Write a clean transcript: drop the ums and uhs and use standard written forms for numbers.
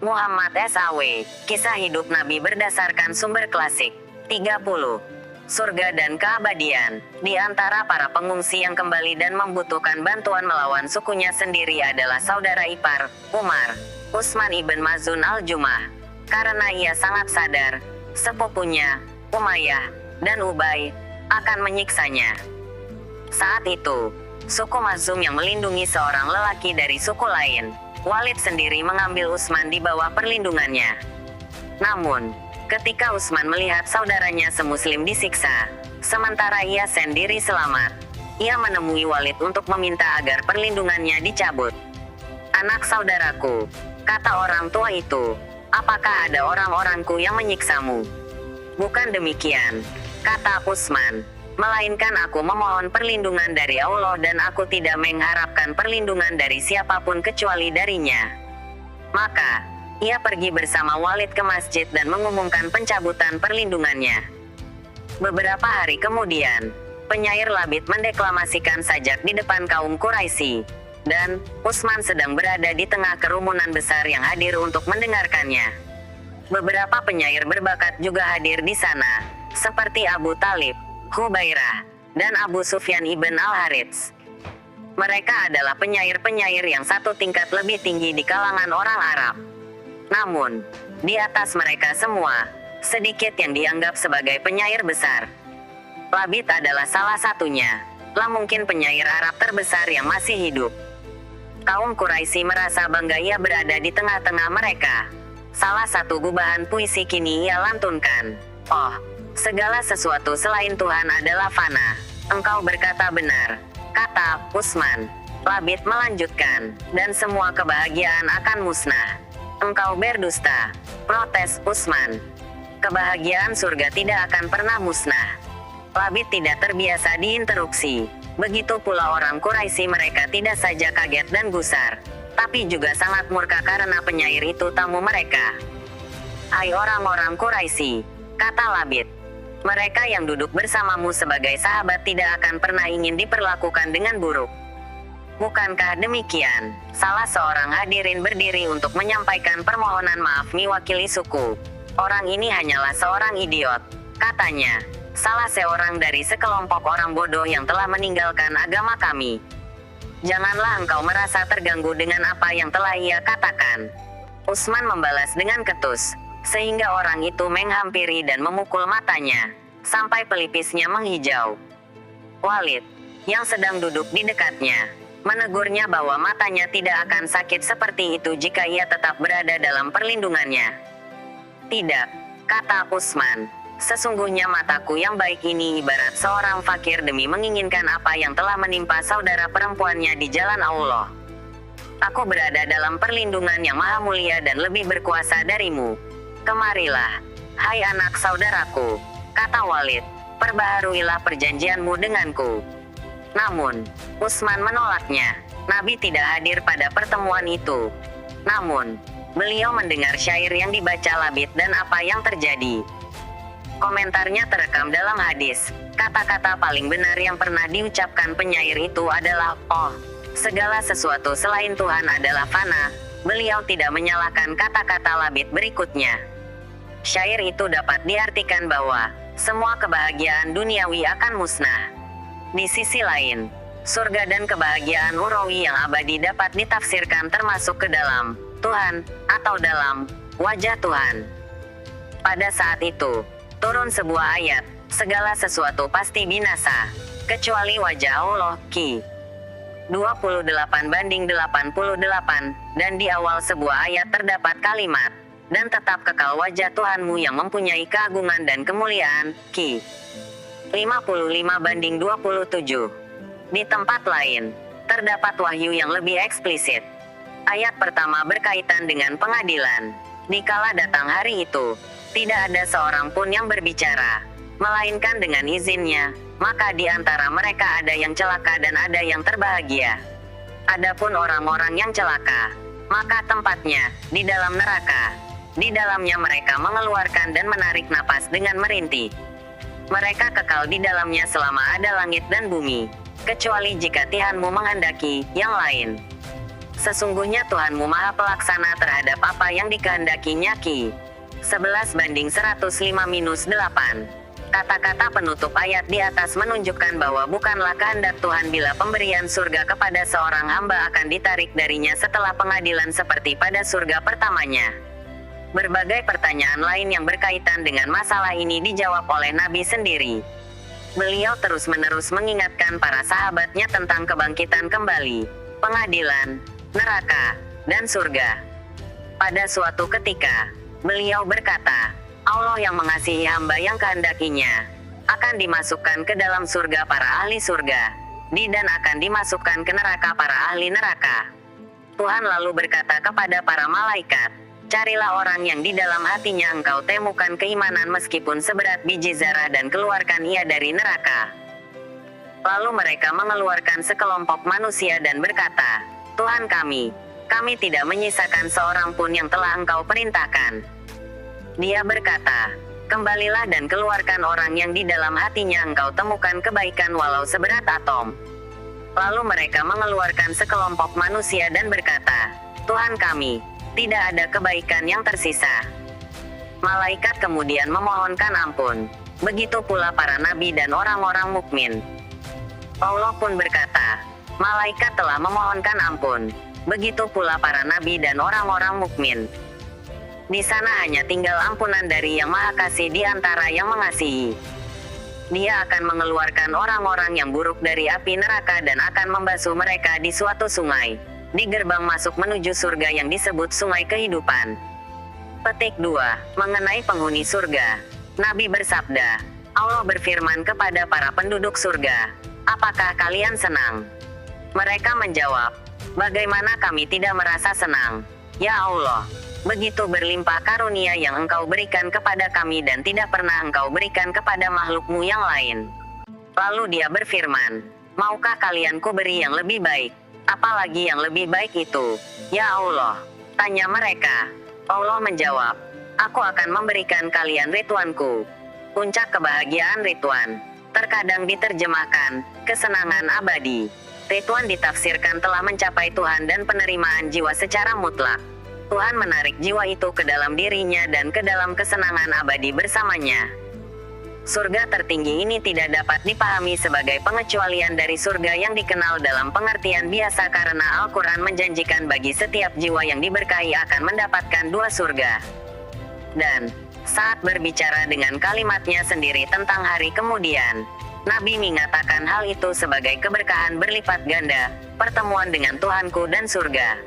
Muhammad SAW, kisah hidup Nabi berdasarkan sumber klasik. 30. Surga dan keabadian. Di antara para pengungsi yang kembali dan membutuhkan bantuan melawan sukunya sendiri adalah saudara ipar, Umar, Utsman ibn Maz'un al-Jumah. Karena ia sangat sadar, sepupunya, Umayyah, dan Ubay, akan menyiksanya. Saat itu, suku Makhzum yang melindungi seorang lelaki dari suku lain, Walid sendiri mengambil Utsman di bawah perlindungannya. Namun, ketika Utsman melihat saudaranya semuslim disiksa, sementara ia sendiri selamat, ia menemui Walid untuk meminta agar perlindungannya dicabut. "Anak saudaraku," kata orang tua itu, "apakah ada orang-orangku yang menyiksamu?" "Bukan demikian," kata Utsman, "melainkan aku memohon perlindungan dari Allah dan aku tidak mengharapkan perlindungan dari siapapun kecuali darinya." Maka, ia pergi bersama Walid ke masjid dan mengumumkan pencabutan perlindungannya. Beberapa hari kemudian, penyair Labid mendeklamasikan sajak di depan kaum Quraisy, dan Utsman sedang berada di tengah kerumunan besar yang hadir untuk mendengarkannya. Beberapa penyair berbakat juga hadir di sana, seperti Abu Talib, Hubairah, dan Abu Sufyan ibn al-Harits. Mereka adalah penyair-penyair yang satu tingkat lebih tinggi di kalangan orang Arab. Namun, di atas mereka semua, sedikit yang dianggap sebagai penyair besar. Labid adalah salah satunya, lah mungkin penyair Arab terbesar yang masih hidup. Kaum Quraisy merasa bangga ia berada di tengah-tengah mereka. Salah satu gubahan puisi kini ia lantunkan, "Oh, segala sesuatu selain Tuhan adalah fana. Engkau berkata benar," kata Utsman. Labid melanjutkan, "dan semua kebahagiaan akan musnah." "Engkau berdusta," protes Utsman. "Kebahagiaan surga tidak akan pernah musnah." Labid tidak terbiasa diinterupsi. Begitu pula orang Quraisy, mereka tidak saja kaget dan gusar, tapi juga sangat murka karena penyair itu tamu mereka. "Hai orang-orang Quraisy," kata Labid, "mereka yang duduk bersamamu sebagai sahabat tidak akan pernah ingin diperlakukan dengan buruk. Bukankah demikian?" Salah seorang hadirin berdiri untuk menyampaikan permohonan maaf mewakili suku. "Orang ini hanyalah seorang idiot," katanya, "salah seorang dari sekelompok orang bodoh yang telah meninggalkan agama kami. Janganlah engkau merasa terganggu dengan apa yang telah ia katakan." Utsman membalas dengan ketus, sehingga orang itu menghampiri dan memukul matanya, sampai pelipisnya menghijau. Walid, yang sedang duduk di dekatnya, menegurnya bahwa matanya tidak akan sakit seperti itu jika ia tetap berada dalam perlindungannya. "Tidak," kata Utsman, "sesungguhnya mataku yang baik ini ibarat seorang fakir demi menginginkan apa yang telah menimpa saudara perempuannya di jalan Allah. Aku berada dalam perlindungan yang maha mulia dan lebih berkuasa darimu. Kemarilah, hai anak saudaraku," kata Walid, "perbaharuilah perjanjianmu denganku." Namun, Utsman menolaknya. Nabi tidak hadir pada pertemuan itu. Namun, beliau mendengar syair yang dibaca Labid dan apa yang terjadi. Komentarnya terekam dalam hadis. Kata-kata paling benar yang pernah diucapkan penyair itu adalah, "Oh, segala sesuatu selain Tuhan adalah fana." Beliau tidak menyalahkan kata-kata Labid berikutnya. Syair itu dapat diartikan bahwa semua kebahagiaan duniawi akan musnah. Di sisi lain, surga dan kebahagiaan urawi yang abadi dapat ditafsirkan termasuk ke dalam Tuhan, atau dalam wajah Tuhan. Pada saat itu, turun sebuah ayat, "Segala sesuatu pasti binasa, kecuali wajah Allah." Ki 28:88, dan di awal sebuah ayat terdapat kalimat, "Dan tetap kekal wajah Tuhanmu yang mempunyai keagungan dan kemuliaan." Ki 55:27. Di tempat lain, terdapat wahyu yang lebih eksplisit. Ayat pertama berkaitan dengan pengadilan. "Dikala datang hari itu, tidak ada seorang pun yang berbicara, melainkan dengan izinnya, maka di antara mereka ada yang celaka dan ada yang terbahagia. Adapun orang-orang yang celaka, maka tempatnya di dalam neraka. Di dalamnya mereka mengeluarkan dan menarik napas dengan merintih. Mereka kekal di dalamnya selama ada langit dan bumi, kecuali jika Tuhanmu menghendaki yang lain." Sesungguhnya Tuhanmu Maha Pelaksana terhadap apa yang dikehendakinya. Ki 11:105-8. Kata-kata penutup ayat di atas menunjukkan bahwa bukanlah kehendak Tuhan bila pemberian surga kepada seorang hamba akan ditarik darinya setelah pengadilan seperti pada surga pertamanya. Berbagai pertanyaan lain yang berkaitan dengan masalah ini dijawab oleh Nabi sendiri. Beliau terus-menerus mengingatkan para sahabatnya tentang kebangkitan kembali, pengadilan, neraka, dan surga. Pada suatu ketika, beliau berkata, Allah yang mengasihi hamba yang kehendakinya akan dimasukkan ke dalam surga para ahli surga, dan akan dimasukkan ke neraka para ahli neraka. Tuhan lalu berkata kepada para malaikat, carilah orang yang di dalam hatinya engkau temukan keimanan meskipun seberat biji zarah dan keluarkan ia dari neraka. Lalu mereka mengeluarkan sekelompok manusia dan berkata, Tuhan kami tidak menyisakan seorang pun yang telah engkau perintahkan. Dia berkata, kembalilah dan keluarkan orang yang di dalam hatinya engkau temukan kebaikan walau seberat atom. Lalu mereka mengeluarkan sekelompok manusia dan berkata, Tuhan kami, tidak ada kebaikan yang tersisa. Malaikat kemudian memohonkan ampun. Begitu pula para nabi dan orang-orang mukmin. Allah pun berkata, malaikat telah memohonkan ampun. Begitu pula para nabi dan orang-orang mukmin. Di sana hanya tinggal ampunan dari Yang Maha Kasih di antara yang mengasihi. Dia akan mengeluarkan orang-orang yang buruk dari api neraka dan akan membasuh mereka di suatu sungai, di gerbang masuk menuju surga yang disebut sungai kehidupan. Petik 2. Mengenai penghuni surga. Nabi bersabda, Allah berfirman kepada para penduduk surga, apakah kalian senang? Mereka menjawab, bagaimana kami tidak merasa senang, ya Allah. Begitu berlimpah karunia yang engkau berikan kepada kami dan tidak pernah engkau berikan kepada makhlukmu yang lain. Lalu dia berfirman, maukah kalian kuberi yang lebih baik? Apalagi yang lebih baik itu, ya Allah? Tanya mereka. Allah menjawab, aku akan memberikan kalian Ridwanku. Puncak kebahagiaan Ridwan. Terkadang diterjemahkan, kesenangan abadi. Ridwan ditafsirkan telah mencapai Tuhan dan penerimaan jiwa secara mutlak. Tuhan menarik jiwa itu ke dalam dirinya dan ke dalam kesenangan abadi bersamanya. Surga tertinggi ini tidak dapat dipahami sebagai pengecualian dari surga yang dikenal dalam pengertian biasa karena Al-Quran menjanjikan bagi setiap jiwa yang diberkahi akan mendapatkan 2 surga. Dan, saat berbicara dengan kalimatnya sendiri tentang hari kemudian, Nabi mengatakan hal itu sebagai keberkahan berlipat ganda, pertemuan dengan Tuhanku dan surga.